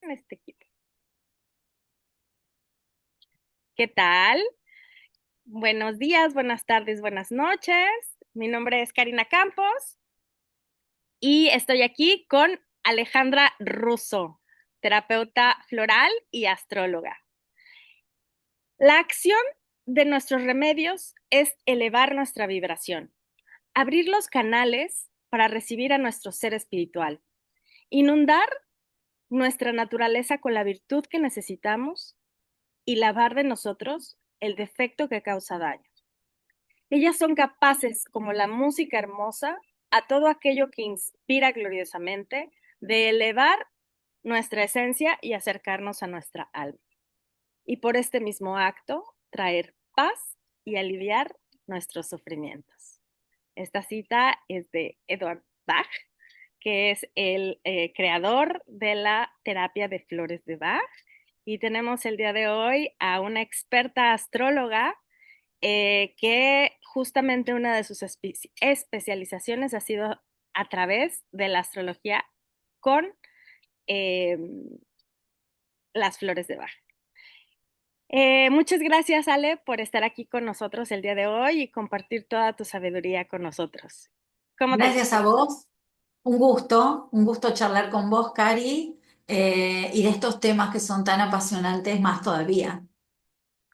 en este equipo. ¿Qué tal? Buenos días, buenas tardes, buenas noches. Mi nombre es Karina Campos y estoy aquí con Alejandra Russo, terapeuta floral y astróloga. La acción de nuestros remedios es elevar nuestra vibración, abrir los canales para recibir a nuestro ser espiritual, inundar nuestra naturaleza con la virtud que necesitamos y lavar de nosotros el defecto que causa daño. Ellas son capaces, como la música hermosa, a todo aquello que inspira gloriosamente, de elevar nuestra esencia y acercarnos a nuestra alma. Y por este mismo acto, traer paz y aliviar nuestros sufrimientos. Esta cita es de Edward Bach, que es el creador de la terapia de flores de Bach. Y tenemos el día de hoy a una experta astróloga que justamente una de sus especializaciones ha sido a través de la astrología con eh, las flores de Bach. Muchas gracias, Ale, por estar aquí con nosotros el día de hoy y compartir toda tu sabiduría con nosotros. ¿Cómo te Gracias a encuentras? vos. Un gusto charlar con vos, Cari, y de estos temas que son tan apasionantes más todavía.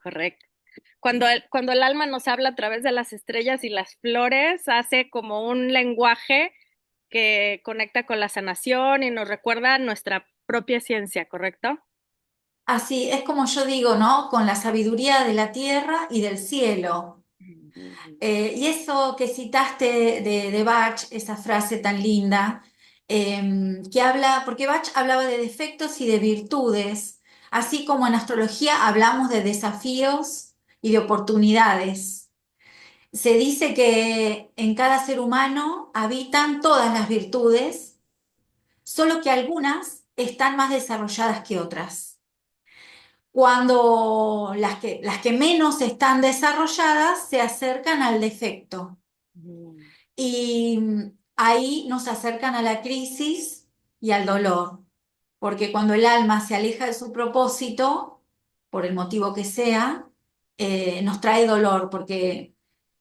Correcto. Cuando el alma nos habla a través de las estrellas y las flores, hace como un lenguaje que conecta con la sanación y nos recuerda nuestra propia ciencia, ¿correcto? Así es como yo digo, ¿no? Con la sabiduría de la tierra y del cielo. Y eso que citaste de Bach, esa frase tan linda, que habla, porque Bach hablaba de defectos y de virtudes, así como en astrología hablamos de desafíos y de oportunidades. Se dice que en cada ser humano habitan todas las virtudes, solo que algunas están más desarrolladas que otras. Cuando las que menos están desarrolladas se acercan al defecto y ahí nos acercan a la crisis y al dolor, porque cuando el alma se aleja de su propósito, por el motivo que sea, nos trae dolor, porque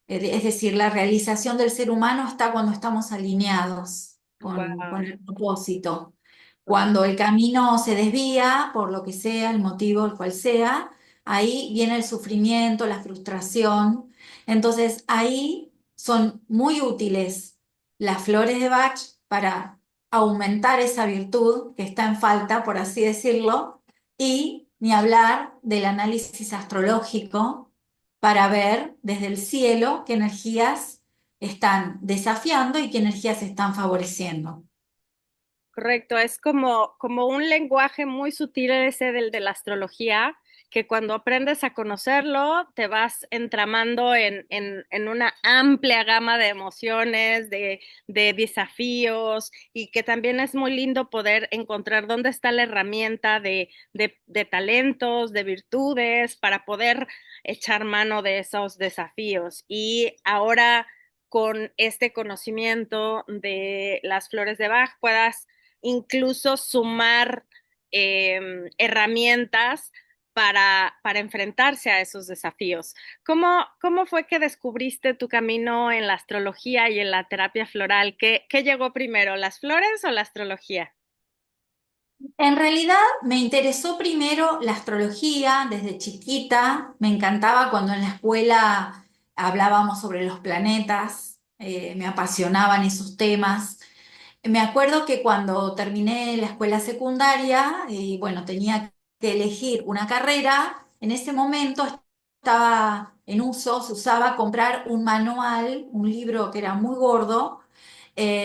es decir, la realización del ser humano está cuando estamos alineados con Wow. el propósito. Cuando el camino se desvía, por lo que sea, el motivo, el cual sea, ahí viene el sufrimiento, la frustración. Entonces, ahí son muy útiles las flores de Bach para aumentar esa virtud que está en falta, por así decirlo, y ni hablar del análisis astrológico para ver desde el cielo qué energías están desafiando y qué energías están favoreciendo. Correcto, es como un lenguaje muy sutil ese del de la astrología, que cuando aprendes a conocerlo, te vas entramando en una amplia gama de emociones, de desafíos, y que también es muy lindo poder encontrar dónde está la herramienta de talentos, de virtudes, para poder echar mano de esos desafíos. Y ahora con este conocimiento de las flores de Bach, puedas incluso sumar herramientas para enfrentarse a esos desafíos. ¿Cómo fue que descubriste tu camino en la astrología y en la terapia floral? ¿Qué llegó primero, las flores o la astrología? En realidad me interesó primero la astrología desde chiquita, me encantaba cuando en la escuela hablábamos sobre los planetas, me apasionaban esos temas. Me acuerdo que cuando terminé la escuela secundaria y bueno, tenía que elegir una carrera, en ese momento estaba en uso, se usaba comprar un manual, un libro que era muy gordo,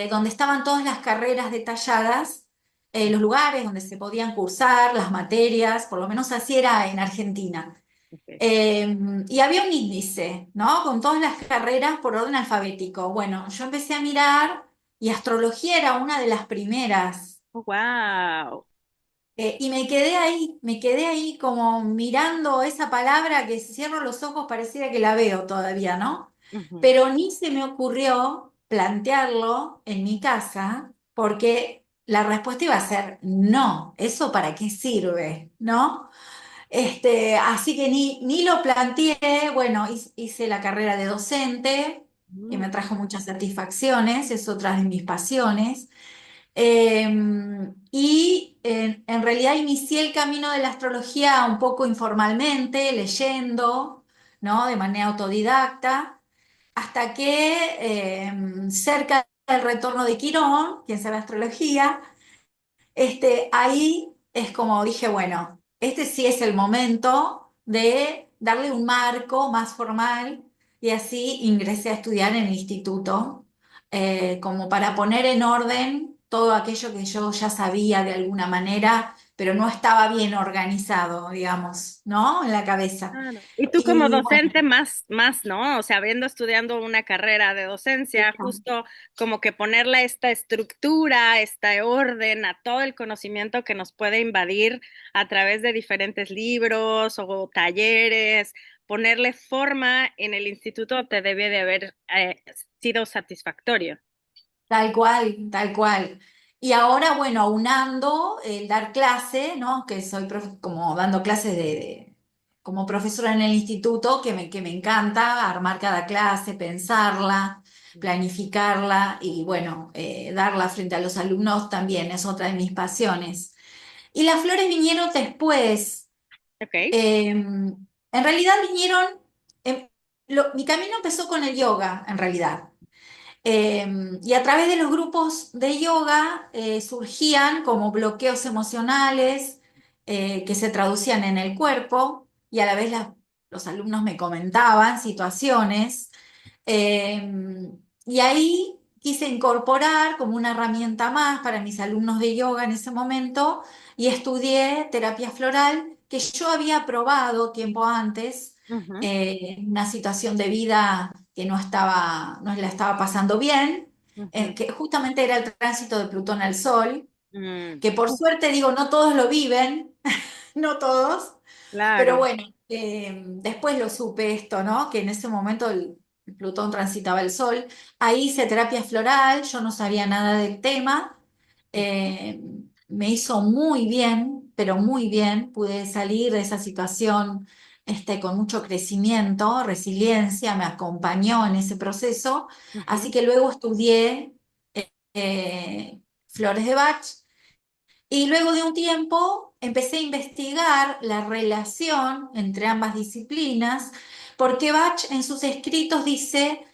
donde estaban todas las carreras detalladas, los lugares donde se podían cursar, las materias, por lo menos así era en Argentina. Okay. Y había un índice, ¿no? Con todas las carreras por orden alfabético. Bueno, yo empecé a mirar y astrología era una de las primeras. Oh, wow. Y me quedé ahí como mirando esa palabra que si cierro los ojos pareciera que la veo todavía, ¿no? Uh -huh. Pero ni se me ocurrió plantearlo en mi casa porque la respuesta iba a ser no, ¿eso para qué sirve? ¿No? Así que ni lo planteé, bueno, hice la carrera de docente, que me Mm, trajo muchas satisfacciones, es otra de mis pasiones. En realidad inicié el camino de la astrología un poco informalmente, leyendo, ¿no? De manera autodidacta, hasta que cerca del retorno de Quirón, quien sabe astrología, ahí es como dije, bueno, este sí es el momento de darle un marco más formal y así ingresé a estudiar en el instituto, como para poner en orden todo aquello que yo ya sabía de alguna manera, pero no estaba bien organizado, digamos, ¿no? En la cabeza. claro. Y tú como Y bueno, docente más, ¿no? O sea, habiendo estudiado una carrera de docencia, justo como que ponerle esta estructura, este orden a todo el conocimiento que nos puede invadir a través de diferentes libros o talleres, ponerle forma en el instituto te debe de haber sido satisfactorio. tal cual, tal cual. Y ahora, bueno, aunando el dar clase, ¿no? Que soy como dando clases como profesora en el instituto, que me encanta armar cada clase, pensarla, planificarla y, bueno, darla frente a los alumnos también es otra de mis pasiones. Y las flores vinieron después. Ok. En realidad vinieron, em, mi camino empezó con el yoga, en realidad. Y a través de los grupos de yoga surgían como bloqueos emocionales que se traducían en el cuerpo y a la vez los alumnos me comentaban situaciones. Y ahí quise incorporar como una herramienta más para mis alumnos de yoga en ese momento y estudié terapia floral que yo había probado tiempo antes Ujú, en una situación de vida que no la estaba pasando bien, ujú, que justamente era el tránsito de Plutón al Sol, mm, que por suerte digo, no todos lo viven, no todos, pero claro. bueno, después lo supe esto, ¿no? Que en ese momento el Plutón transitaba el Sol. Ahí hice terapia floral, yo no sabía nada del tema. eh, Me hizo muy bien, pero muy bien. Pude salir de esa situación con mucho crecimiento, resiliencia, me acompañó en ese proceso. Así Ujú, que luego estudié flores de Bach y luego de un tiempo empecé a investigar la relación entre ambas disciplinas, porque Bach en sus escritos dice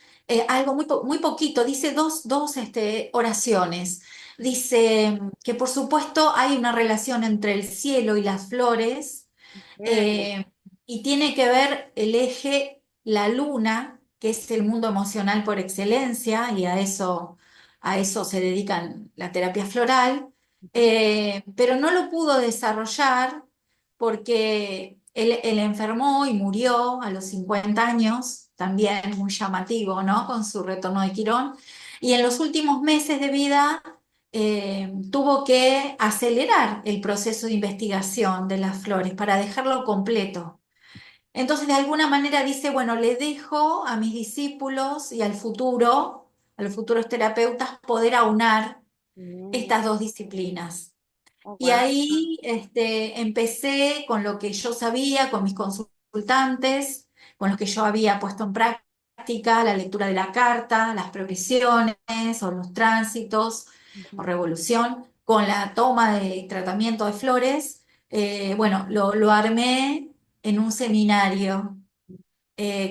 algo muy poquito, dice dos oraciones. Dice que por supuesto hay una relación entre el cielo y las flores, ok, eh, y tiene que ver el eje la luna, que es el mundo emocional por excelencia, y a eso se dedican la terapia floral, ujú, pero no lo pudo desarrollar porque él enfermó y murió a los 50 años, también muy llamativo, ¿no? Con su retorno de Quirón. Y en los últimos meses de vida tuvo que acelerar el proceso de investigación de las flores para dejarlo completo. Entonces, de alguna manera dice, bueno, le dejo a mis discípulos y a los futuros terapeutas, poder aunar mm, estas dos disciplinas. oh, Y wow. ahí empecé con lo que yo sabía, con mis consultantes, con los que yo había puesto en práctica, la lectura de la carta, las progresiones o los tránsitos o Ujú, revolución, con la toma de tratamiento de flores. Bueno, lo armé en un seminario,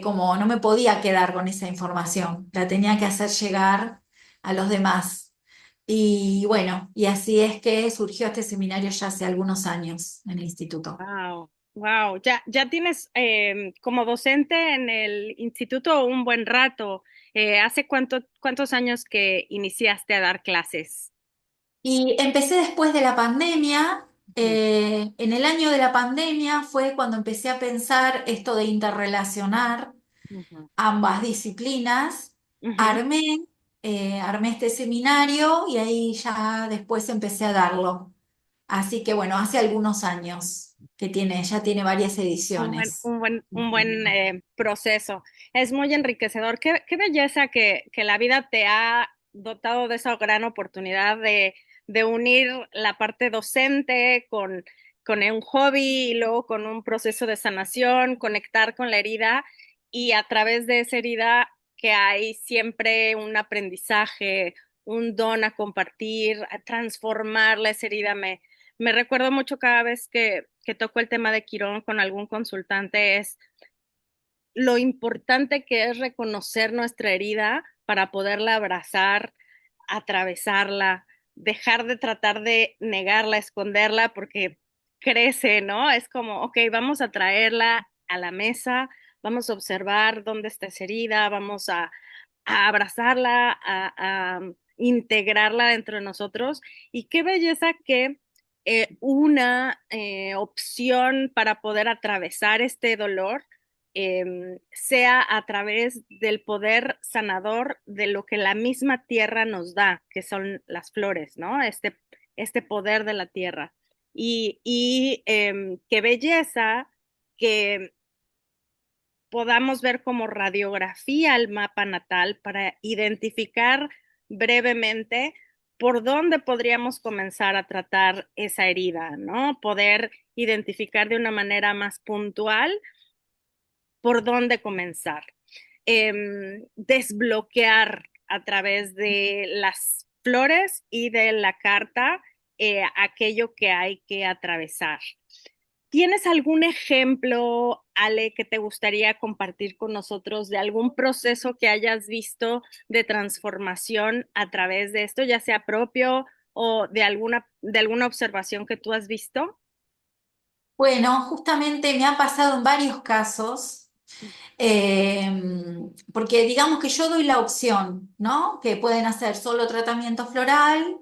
como no me podía quedar con esa información, la tenía que hacer llegar a los demás. Y bueno, y así es que surgió este seminario ya hace algunos años en el instituto. wow, wow. Ya tienes como docente en el instituto un buen rato. ¿Hace cuántos años que iniciaste a dar clases? Y empecé después de la pandemia. Ujú, En el año de la pandemia fue cuando empecé a pensar esto de interrelacionar ujú, ambas disciplinas. ujú. Armé, armé este seminario y ahí ya después empecé a darlo. Así que bueno, hace algunos años que ya tiene varias Un buen, ediciones. un buen, un buen proceso. Es muy enriquecedor. Qué belleza que la vida te ha dotado de esa gran oportunidad de unir la parte docente con un hobby y luego con un proceso de sanación, conectar con la herida y a través de esa herida que hay siempre un aprendizaje, un don a compartir, a transformar la esa herida. Me recuerdo mucho cada vez que toco el tema de Quirón con algún consultante, es lo importante que es reconocer nuestra herida para poderla abrazar, atravesarla, dejar de tratar de negarla, esconderla, porque crece, ¿no? Es como, ok, vamos a traerla a la mesa, vamos a observar dónde está esa herida, vamos a abrazarla, a integrarla dentro de nosotros. Y qué belleza que una opción para poder atravesar este dolor sea a través del poder sanador de lo que la misma tierra nos da, que son las flores, ¿no? Este poder de la tierra. Qué belleza que podamos ver como radiografía el mapa natal para identificar brevemente por dónde podríamos comenzar a tratar esa herida, ¿no? Poder identificar de una manera más puntual por dónde comenzar. Desbloquear a través de las flores y de la carta aquello que hay que atravesar. ¿Tienes algún ejemplo, Ale, que te gustaría compartir con nosotros de algún proceso que hayas visto de transformación a través de esto, ya sea propio o de alguna observación que tú has visto? Bueno, justamente me ha pasado en varios casos, porque digamos que yo doy la opción, ¿no? Que pueden hacer solo tratamiento floral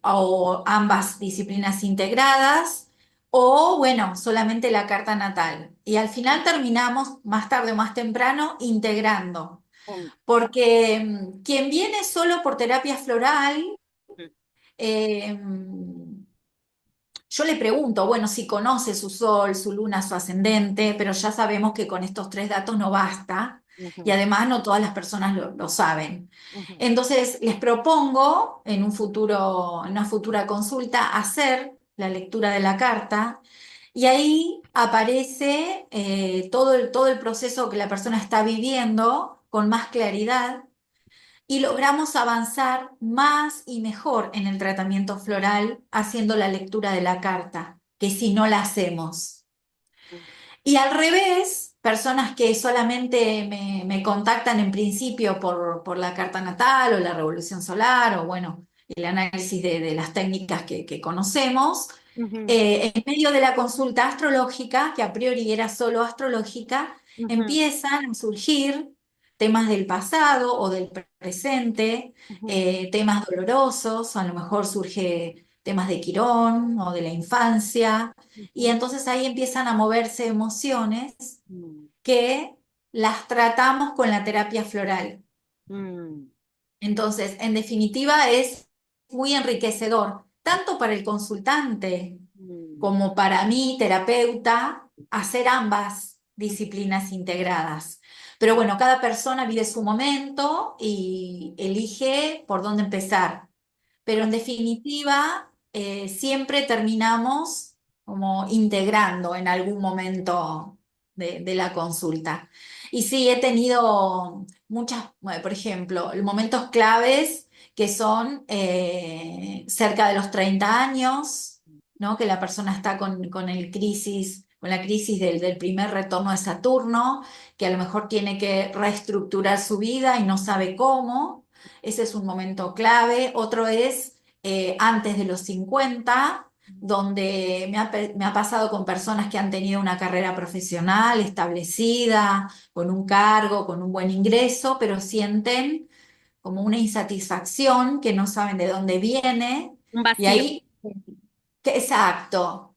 o ambas disciplinas integradas, o bueno, solamente la carta natal. Y al final terminamos, más tarde o más temprano, integrando, Mm, porque quien viene solo por terapia floral, mm, eh, yo le pregunto, bueno, si conoce su sol, su luna, su ascendente, pero ya sabemos que con estos tres datos no basta y ujú, además no todas las personas lo saben. ujú, Entonces, les propongo en un futuro, en una futura consulta hacer la lectura de la carta y ahí aparece todo el proceso que la persona está viviendo con más claridad y logramos avanzar más y mejor en el tratamiento floral haciendo la lectura de la carta, que si no la hacemos. Y al revés, personas que solamente me contactan en principio por la carta natal o la revolución solar o bueno, el análisis de las técnicas que conocemos, ujú, en medio de la consulta astrológica, que a priori era solo astrológica, ujú, empiezan a surgir temas del pasado o del presente, ujú, temas dolorosos, a lo mejor surge temas de Quirón o de la infancia, y ujú, entonces ahí empiezan a moverse emociones ujú, que las tratamos con la terapia floral. mm, Entonces, en definitiva, es muy enriquecedor, tanto para el consultante mm, como para mí, terapeuta, hacer ambas disciplinas integradas. Pero bueno, cada persona vive su momento y elige por dónde empezar. Pero en claro, definitiva, siempre terminamos como integrando en algún momento de la consulta. Y sí, he tenido muchas, bueno, por ejemplo, momentos claves que son cerca de los 30 años, ¿no? Que la persona está con la crisis del primer retorno de Saturno, que a lo mejor tiene que reestructurar su vida y no sabe cómo. Ese es un momento clave. Otro es antes de los 50, donde me ha pasado con personas que han tenido una carrera profesional establecida, con un cargo, con un buen ingreso, pero sienten como una insatisfacción que no saben de dónde viene. un Y vacío. ahí, exacto,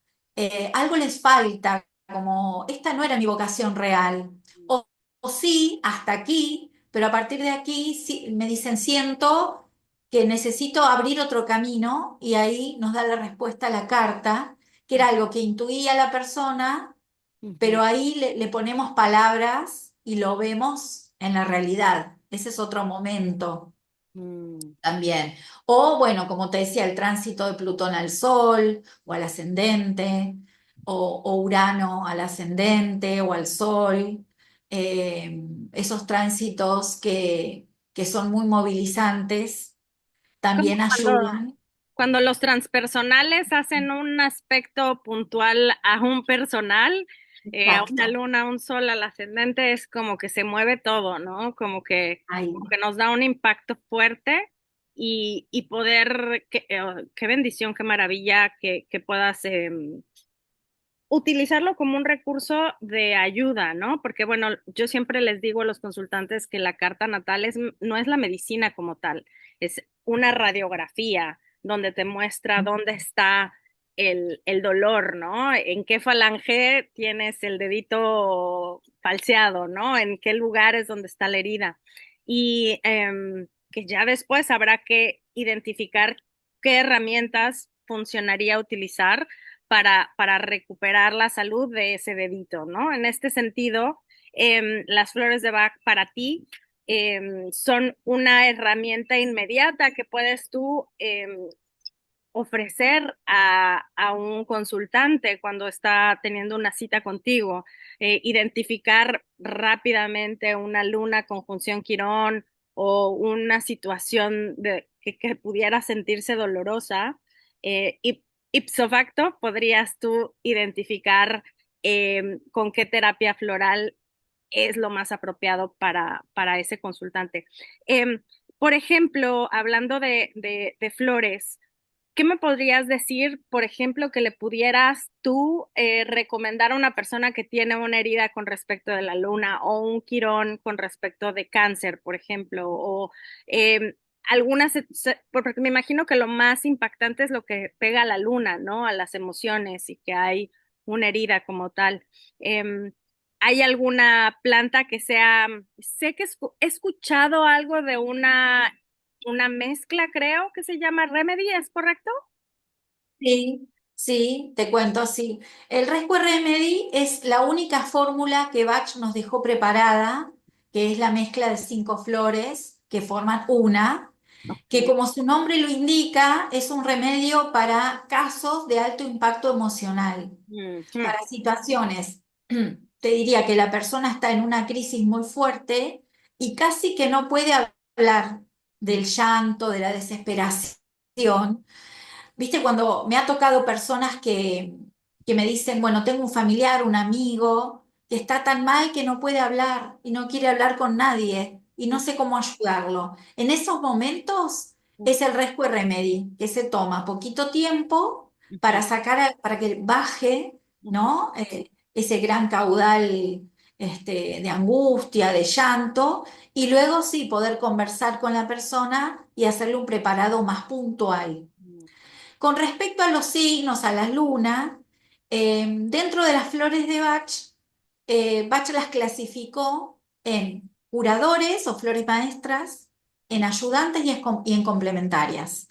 algo les falta, como esta no era mi vocación real. O sí, hasta aquí, pero a partir de aquí sí, me dicen, siento que necesito abrir otro camino y ahí nos da la respuesta a la carta, que era algo que intuía la persona, Ujú, pero ahí le ponemos palabras y lo vemos en la realidad. Ese es otro momento mm, también. O bueno, como te decía, el tránsito de Plutón al Sol o al ascendente, o Urano al ascendente o al Sol. Esos tránsitos que son muy movilizantes Como también ayudan. cuando los transpersonales hacen un aspecto puntual a un personal, a una Exacto. luna, a un sol, al ascendente, es como que se mueve todo, ¿no? Ahí. Como que nos da un impacto fuerte y poder, qué bendición, qué maravilla que puedas utilizarlo como un recurso de ayuda, ¿no? Porque bueno, yo siempre les digo a los consultantes que la carta natal no es la medicina como tal, es una radiografía donde te muestra dónde está el dolor, ¿no? En qué falange tienes el dedito falseado, ¿no? En qué lugar es donde está la herida. Y que ya después habrá que identificar qué herramientas funcionaría utilizar para recuperar la salud de ese dedito, ¿no? En este sentido, las flores de Bach para ti son una herramienta inmediata que puedes tú ofrecer a un consultante cuando está teniendo una cita contigo, identificar rápidamente una luna conjunción Quirón o una situación que pudiera sentirse dolorosa, y ipso facto podrías tú identificar con qué terapia floral es lo más apropiado para ese consultante. Por ejemplo, hablando de flores, ¿qué me podrías decir, por ejemplo, que le pudieras tú recomendar a una persona que tiene una herida con respecto de la luna o un quirón con respecto de cáncer, por ejemplo? O algunas, porque me imagino que lo más impactante es lo que pega a la luna, ¿no? A las emociones y que hay una herida como tal. ¿Hay alguna planta que sea, sé que he escuchado algo de una mezcla, creo que se llama Remedy, ¿es correcto? Sí, sí, te cuento, sí. El Rescue Remedy es la única fórmula que Bach nos dejó preparada, que es la mezcla de 5 flores que forman una, que Ok. como su nombre lo indica, es un remedio para casos de alto impacto emocional, Ujú, para situaciones, te diría que la persona está en una crisis muy fuerte y casi que no puede hablar del llanto, de la desesperación. Viste, cuando me ha tocado personas que me dicen, bueno, tengo un familiar, un amigo, que está tan mal que no puede hablar y no quiere hablar con nadie y no sé cómo ayudarlo. En esos momentos ujú, es el Rescue Remedy, que se toma poquito tiempo para ujú, sacar, para que baje, ujú, ¿no? Ese gran caudal de angustia, de llanto, y luego sí poder conversar con la persona y hacerle un preparado más puntual. ujú. Con respecto a los signos, a la luna, dentro de las flores de Bach, Bach las clasificó en curadores o flores maestras, en ayudantes y en complementarias.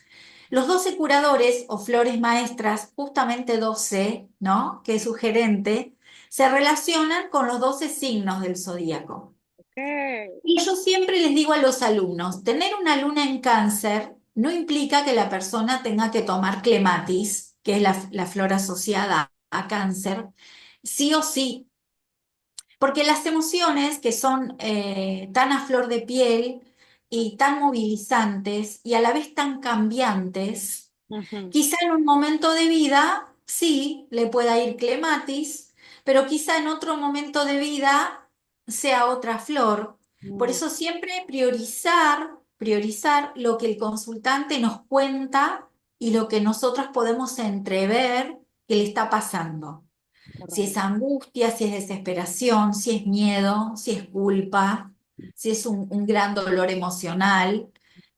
Los 12 curadores o flores maestras, justamente 12, ¿no? Que es sugerente, se relacionan con los 12 signos del zodíaco. Ok. Y yo siempre les digo a los alumnos, tener una luna en cáncer no implica que la persona tenga que tomar clematis, que es la flor asociada a cáncer, sí o sí, porque las emociones que son tan a flor de piel y tan movilizantes y a la vez tan cambiantes, Ujú, quizá en un momento de vida sí le pueda ir clematis, pero quizá en otro momento de vida sea otra flor. Por mm, eso siempre priorizar lo que el consultante nos cuenta y lo que nosotros podemos entrever que le está pasando. Si es correcto. angustia, si es desesperación, si es miedo, si es culpa, si es un gran dolor emocional,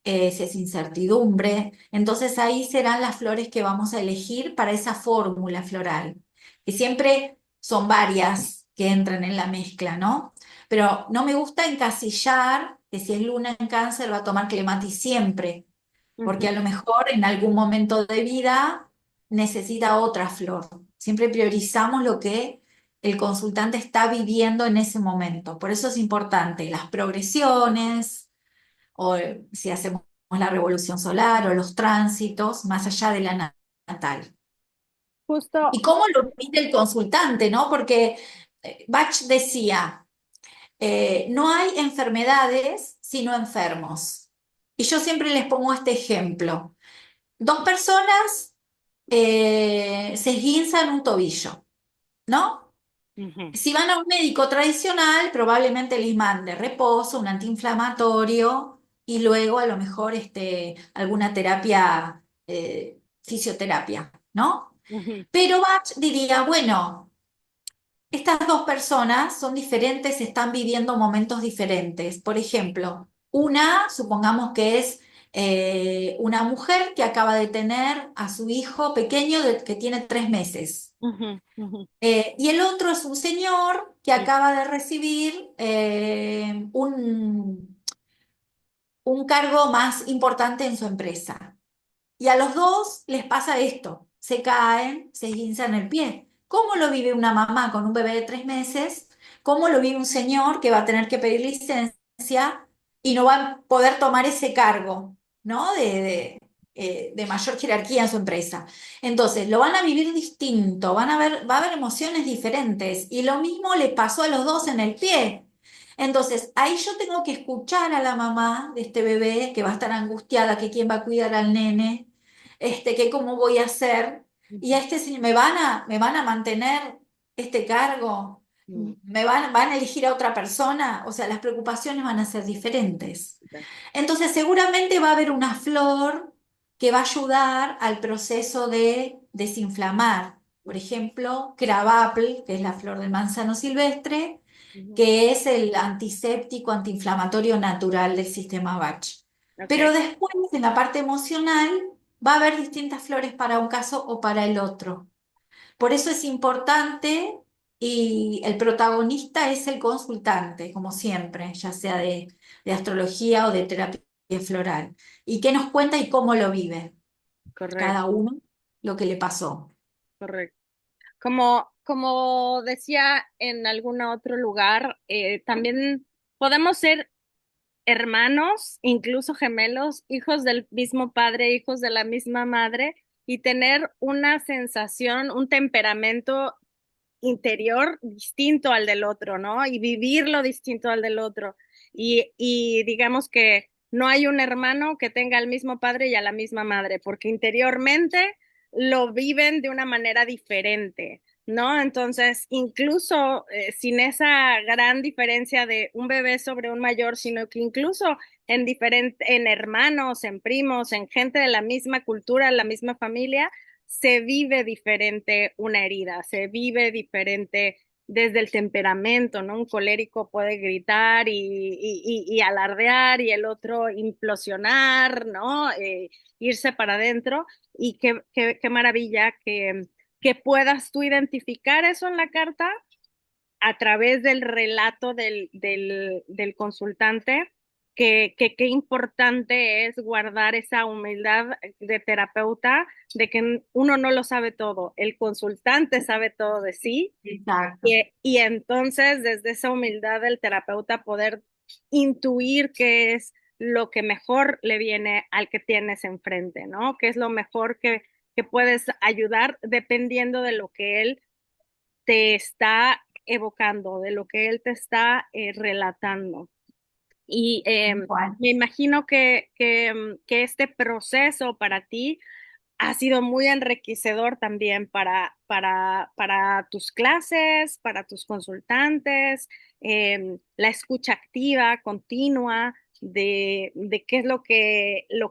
si es incertidumbre. Entonces ahí serán las flores que vamos a elegir para esa fórmula floral, que siempre son varias que entran en la mezcla, ¿no? Pero no me gusta encasillar que si es luna en cáncer va a tomar clematis siempre, Ujú, porque a lo mejor en algún momento de vida necesita otra flor. Siempre priorizamos lo que el consultante está viviendo en ese momento. Por eso es importante las progresiones, o si hacemos la revolución solar o los tránsitos más allá de la natal. Justo. ¿Y cómo lo pide el consultante, no? Porque Bach decía, no hay enfermedades sino enfermos. Y yo siempre les pongo este ejemplo. Dos personas se esguinzan un tobillo, ¿no? Ujú, Si van a un médico tradicional, probablemente les mande reposo, un antiinflamatorio y luego a lo mejor alguna terapia, fisioterapia, ¿no? ujú, Pero Bach diría, bueno, estas dos personas son diferentes, están viviendo momentos diferentes. Por ejemplo, una, supongamos que es una mujer que acaba de tener a su hijo pequeño que tiene 3 meses. ujú, ujú, Y el otro es un señor que acaba de recibir un cargo más importante en su empresa. Y a los dos les pasa esto, se caen, se esguinzan el pie. ¿Cómo lo vive una mamá con un bebé de 3 meses? ¿Cómo lo vive un señor que va a tener que pedir licencia y no va a poder tomar ese cargo, ¿no? De mayor jerarquía en su empresa. Entonces, lo van a vivir distinto, va a haber emociones diferentes. Y lo mismo le pasó a los dos en el pie. Entonces, ahí yo tengo que escuchar a la mamá de este bebé que va a estar angustiada, que quién va a cuidar al nene, que cómo voy a hacer. Y a ujú, este señor, me van a mantener este cargo? ujú. Van a elegir a otra persona? O sea, las preocupaciones van a ser diferentes. Ok. Entonces, seguramente va a haber una flor que va a ayudar al proceso de desinflamar. Por ejemplo, crabapple, que es la flor del manzano silvestre, Ujú. que es el antiséptico, antiinflamatorio natural del sistema Bach. Ok, Pero después, en la parte emocional, va a haber distintas flores para un caso o para el otro. Por eso es importante y el protagonista es el consultante, como siempre, ya sea de astrología o de terapia floral. Y qué nos cuenta y cómo lo vive cada correcto, uno, lo que le pasó. correcto. Como decía en algún otro lugar, también podemos ser hermanos, incluso gemelos, hijos del mismo padre, hijos de la misma madre, y tener una sensación, un temperamento interior distinto al del otro, ¿no? Y vivirlo distinto al del otro. Y digamos que no hay un hermano que tenga al mismo padre y a la misma madre, porque interiormente lo viven de una manera diferente, ¿no? Entonces, incluso sin esa gran diferencia de un bebé sobre un mayor, sino que incluso en hermanos, en primos, en gente de la misma cultura, la misma familia, se vive diferente una herida, se vive diferente desde el temperamento, ¿no? Un colérico puede gritar y alardear y el otro implosionar, ¿no? Irse para adentro y qué maravilla que puedas tú identificar eso en la carta a través del relato del consultante, que qué importante es guardar esa humildad de terapeuta, de que uno no lo sabe todo, el consultante sabe todo de sí, Exacto. y entonces desde esa humildad del terapeuta poder intuir qué es lo que mejor le viene al que tienes enfrente, ¿no? ¿Qué es lo mejor que puedes ayudar dependiendo de lo que él te está evocando, de lo que él te está relatando? Y Igual. me imagino que este proceso para ti ha sido muy enriquecedor también para tus clases, para tus consultantes, la escucha activa, continua, de qué es lo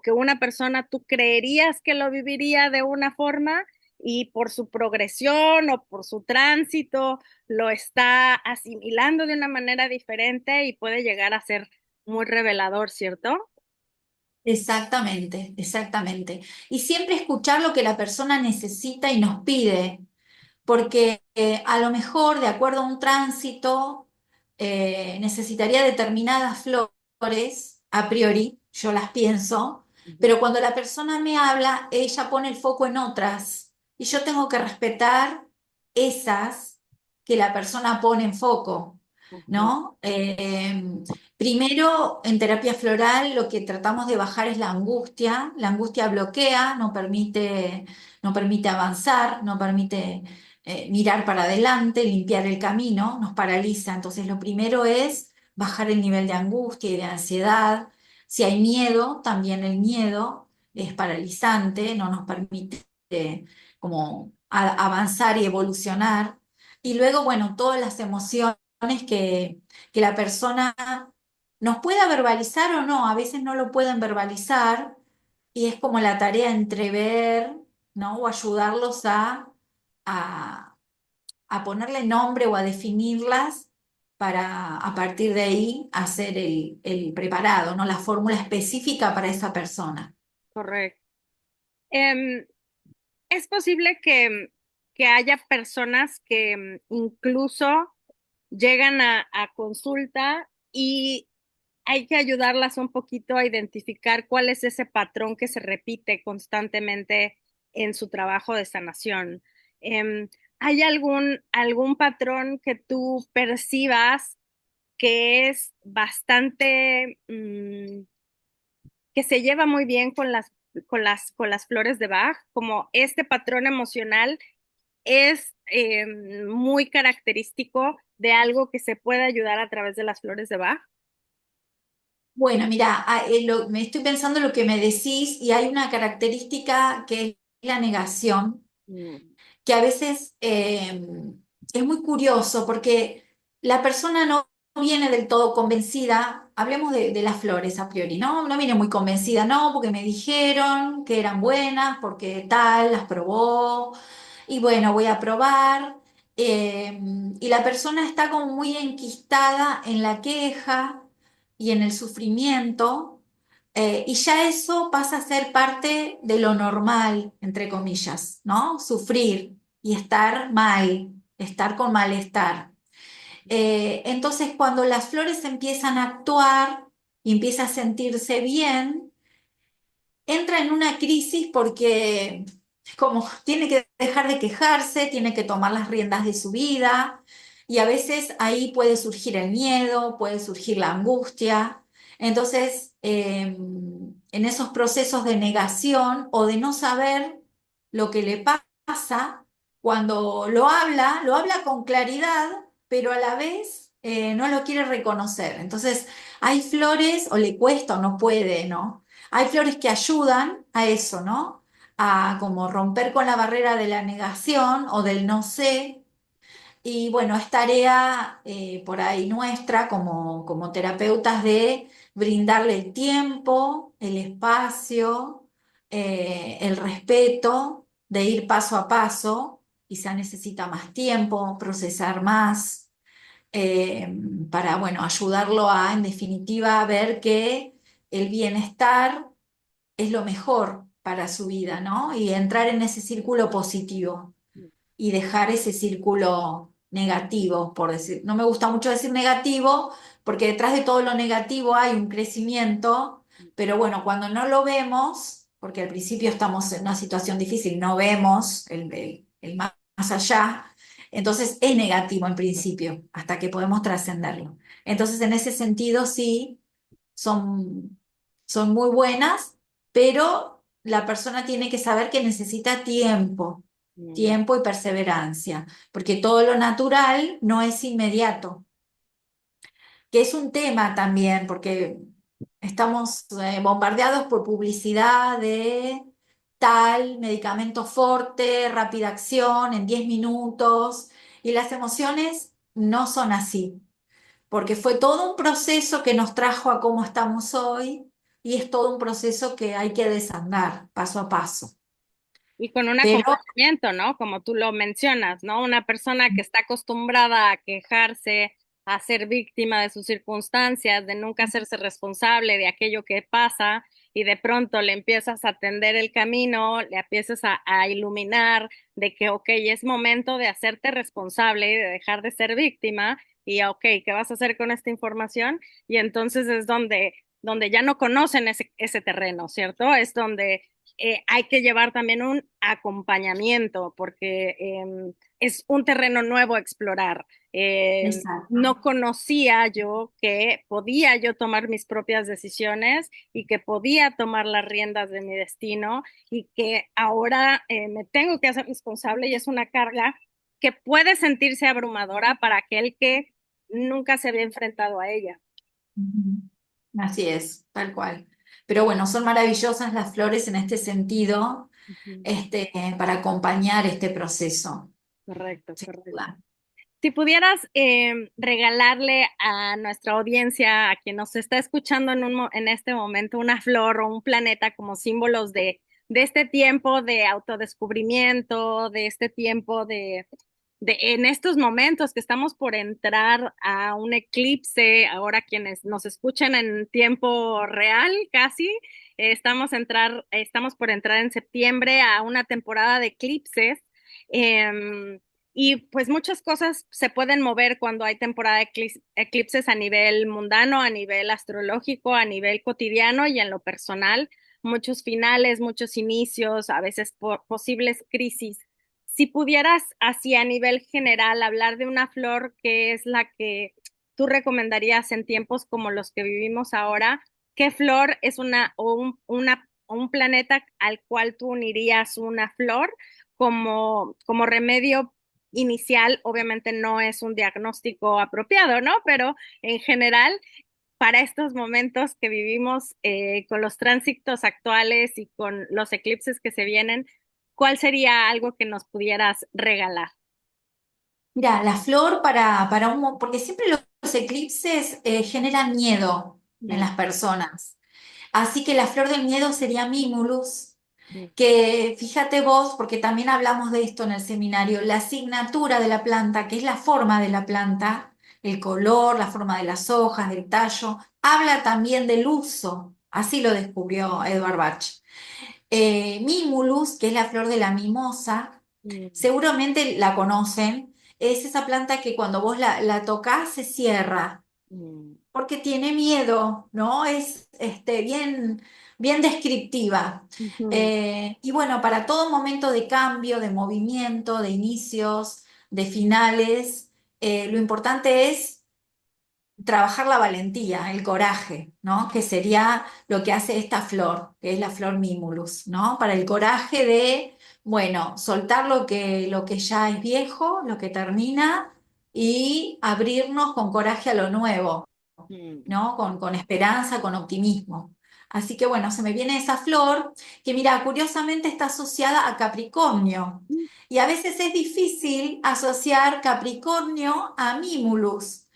que una persona tú creerías que lo viviría de una forma y por su progresión o por su tránsito lo está asimilando de una manera diferente y puede llegar a ser muy revelador, ¿cierto? Exactamente, exactamente. Y siempre escuchar lo que la persona necesita y nos pide, porque a lo mejor, de acuerdo a un tránsito, necesitaría determinadas flores, a priori, yo las pienso, Ujú, pero cuando la persona me habla, ella pone el foco en otras, y yo tengo que respetar esas que la persona pone en foco. Ujú. ¿no? Primero, en terapia floral lo que tratamos de bajar es la angustia bloquea, no permite avanzar, no permite mirar para adelante, limpiar el camino, nos paraliza. Entonces, lo primero es bajar el nivel de angustia y de ansiedad. Si hay miedo, también el miedo es paralizante, no nos permite como avanzar y evolucionar. Y luego, bueno, todas las emociones que la persona nos pueda verbalizar o no, a veces no lo pueden verbalizar y es como la tarea entrever, ¿no? O ayudarlos a, a ponerle nombre o a definirlas para a partir de ahí hacer el preparado, ¿no? La fórmula específica para esa persona. Correcto. Em, es posible que haya personas que incluso llegan a consulta y hay que ayudarlas un poquito a identificar cuál es ese patrón que se repite constantemente en su trabajo de sanación. ¿Hay algún patrón que tú percibas que es bastante, que se lleva muy bien con las flores de Bach, como este patrón emocional es muy característico de algo que se puede ayudar a través de las flores de Bach? Bueno, mira, me estoy pensando lo que me decís y hay una característica que es la negación Mm. que a veces es muy curioso porque la persona no viene del todo convencida, hablemos de las flores a priori, ¿no? No viene muy convencida, no, porque me dijeron que eran buenas, porque tal, las probó, y bueno, voy a probar. Y la persona está como muy enquistada en la queja y en el sufrimiento, y ya eso pasa a ser parte de lo normal, entre comillas, ¿no? Sufrir y estar mal, estar con malestar. Entonces, cuando las flores empiezan a actuar y empieza a sentirse bien, entra en una crisis porque como tiene que dejar de quejarse, tiene que tomar las riendas de su vida y a veces ahí puede surgir el miedo, puede surgir la angustia. Entonces, en esos procesos de negación o de no saber lo que le pasa, cuando lo habla con claridad, pero a la vez no lo quiere reconocer. Entonces, hay flores o le cuesta o no puede, ¿no? Hay flores que ayudan a eso, ¿no? A como romper con la barrera de la negación o del no sé. Y bueno, es tarea por ahí nuestra como terapeutas de brindarle el tiempo, el espacio, el respeto, de ir paso a paso. Quizá necesita más tiempo, procesar más, eh, para, bueno, ayudarlo a, en definitiva, a ver que el bienestar es lo mejor para su vida, ¿no? Y entrar en ese círculo positivo y dejar ese círculo negativo, por decir. No me gusta mucho decir negativo, porque detrás de todo lo negativo hay un crecimiento, pero bueno, cuando no lo vemos, porque al principio estamos en una situación difícil, no vemos el más allá. Entonces es negativo en principio, hasta que podemos trascenderlo. Entonces, en ese sentido, sí, son, son muy buenas, pero la persona tiene que saber que necesita tiempo, Mm. tiempo y perseverancia, porque todo lo natural no es inmediato, que es un tema también, porque estamos bombardeados por publicidad de tal medicamento fuerte, rápida acción, en 10 minutos, y las emociones no son así porque fue todo un proceso que nos trajo a cómo estamos hoy y es todo un proceso que hay que desandar paso a paso. Y con un Pero acompañamiento, ¿no? Como tú lo mencionas, ¿no? Una persona que está acostumbrada a quejarse, a ser víctima de sus circunstancias, de nunca hacerse responsable de aquello que pasa, y de pronto le empiezas a tender el camino, le empiezas a iluminar de que, ok, es momento de hacerte responsable y de dejar de ser víctima, y ok, ¿qué vas a hacer con esta información? Y entonces es donde ya no conocen ese terreno, ¿cierto? Es donde hay que llevar también un acompañamiento, porque es un terreno nuevo a explorar. Exacto. No conocía yo que podía yo tomar mis propias decisiones y que podía tomar las riendas de mi destino y que ahora me tengo que hacer responsable y es una carga que puede sentirse abrumadora para aquel que nunca se había enfrentado a ella. Ujú. Así es, tal cual. Pero bueno, son maravillosas las flores en este sentido, Ujú. para acompañar este proceso, Correcto, sin correcto. duda. Si pudieras regalarle a nuestra audiencia, a quien nos está escuchando en este momento, una flor o un planeta como símbolos de este tiempo de autodescubrimiento, de este tiempo en estos momentos que estamos por entrar a un eclipse, ahora quienes nos escuchan en tiempo real casi, estamos por entrar en septiembre a una temporada de eclipses. em, y pues muchas cosas se pueden mover cuando hay temporada de eclipses a nivel mundano, a nivel astrológico, a nivel cotidiano y en lo personal. Muchos finales, muchos inicios, a veces posibles crisis. Si pudieras así a nivel general hablar de una flor que es la que tú recomendarías en tiempos como los que vivimos ahora, ¿qué flor es o un planeta al cual tú unirías una flor como remedio inicial? Obviamente no es un diagnóstico apropiado, ¿no? Pero en general, para estos momentos que vivimos con los tránsitos actuales y con los eclipses que se vienen, ¿cuál sería algo que nos pudieras regalar? Mira, la flor porque siempre los eclipses generan miedo en Mm, las personas. Así que la flor del miedo sería Mimulus, mm, que fíjate vos, porque también hablamos de esto en el seminario, la asignatura de la planta, que es la forma de la planta, el color, la forma de las hojas, del tallo, habla también del uso. Así lo descubrió Edward Bach. Mimulus, que es la flor de la mimosa, mm, seguramente la conocen. Es esa planta que cuando vos la tocas se cierra mm, porque tiene miedo, ¿no? Es bien descriptiva. ujú, Y bueno, para todo momento de cambio, de movimiento, de inicios, de finales, lo importante es trabajar la valentía, el coraje, ¿no? Que sería lo que hace esta flor, que es la flor Mimulus, ¿no? Para el coraje de, bueno, soltar lo que ya es viejo, lo que termina, y abrirnos con coraje a lo nuevo, mm, ¿no? Con esperanza, con optimismo. Así que bueno, se me viene esa flor que mira, curiosamente está asociada a Capricornio. mm, Y a veces es difícil asociar Capricornio a Mimulus,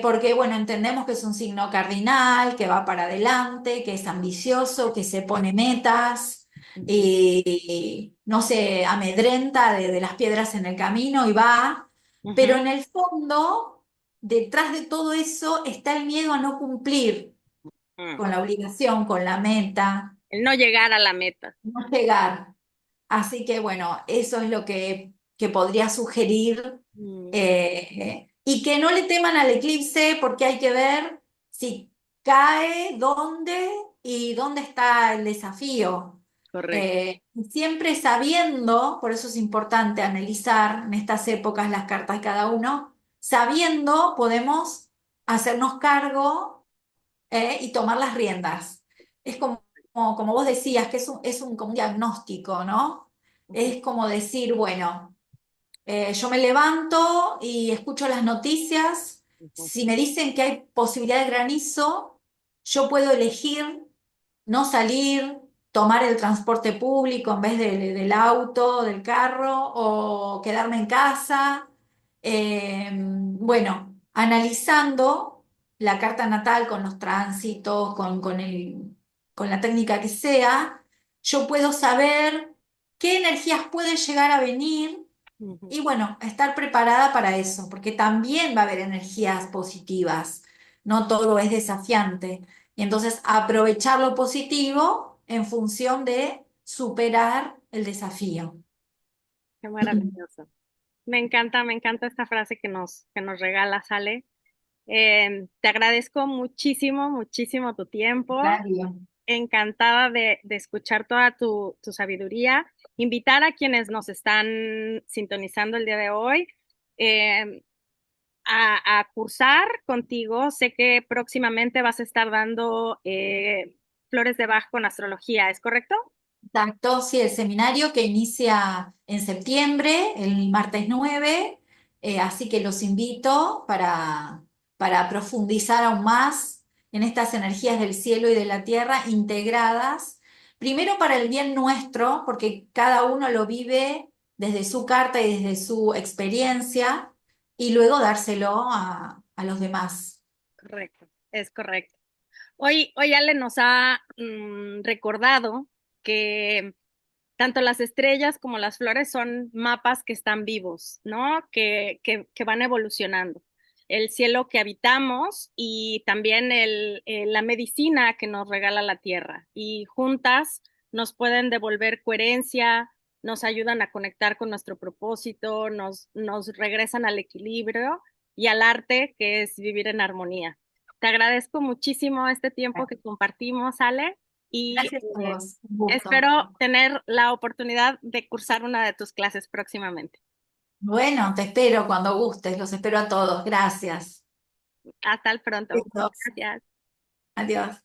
porque bueno, entendemos que es un signo cardinal, que va para adelante, que es ambicioso, que se pone metas, ujú, y no se amedrenta de las piedras en el camino y va, pero ujú, en el fondo, detrás de todo eso está el miedo a no cumplir mm. con la obligación, con la meta, El no llegar a la meta. no llegar. Así que bueno, eso es lo que podría sugerir, Mm, y que no le teman al eclipse porque hay que ver si cae, dónde y dónde está el desafío. correcto. Siempre sabiendo, por eso es importante analizar en estas épocas las cartas de cada uno, sabiendo podemos hacernos cargo, y tomar las riendas. Es como vos decías, que como un diagnóstico, ¿no? Ujú, Es como decir, bueno, yo me levanto y escucho las noticias. ujú, Si me dicen que hay posibilidad de granizo, yo puedo elegir no salir, tomar el transporte público en vez del auto, del carro, o quedarme en casa. Bueno, analizando la carta natal con los tránsitos, con la técnica que sea, yo puedo saber qué energías pueden llegar a venir ujú. y bueno, estar preparada para eso, porque también va a haber energías positivas, no todo es desafiante. Y entonces aprovechar lo positivo en función de superar el desafío. Qué maravilloso. Me encanta esta frase que nos regala, Sale. Te agradezco muchísimo, muchísimo tu tiempo. Claro. Encantada de escuchar toda tu sabiduría invitar a quienes nos están sintonizando el día de hoy eh, a cursar contigo. Sé que próximamente vas a estar dando flores de Bach con astrología, ¿es correcto? Exacto, sí, el seminario que inicia en septiembre, el martes 9, así que los invito para profundizar aún más en estas energías del cielo y de la tierra integradas, primero para el bien nuestro, porque cada uno lo vive desde su carta y desde su experiencia, y luego dárselo a los demás. Correcto, es correcto. Hoy Ale nos ha recordado que tanto las estrellas como las flores son mapas que están vivos, ¿no? Que van evolucionando. El cielo que habitamos y también la medicina que nos regala la tierra. Y juntas nos pueden devolver coherencia, nos ayudan a conectar con nuestro propósito, nos regresan al equilibrio y al arte, que es vivir en armonía. Te agradezco muchísimo este tiempo que compartimos, Ale, y Gracias a vos, un gusto. espero tener la oportunidad de cursar una de tus clases próximamente. Bueno, te espero cuando gustes, los espero a todos. Gracias. Hasta el pronto. Besos. Gracias. Adiós.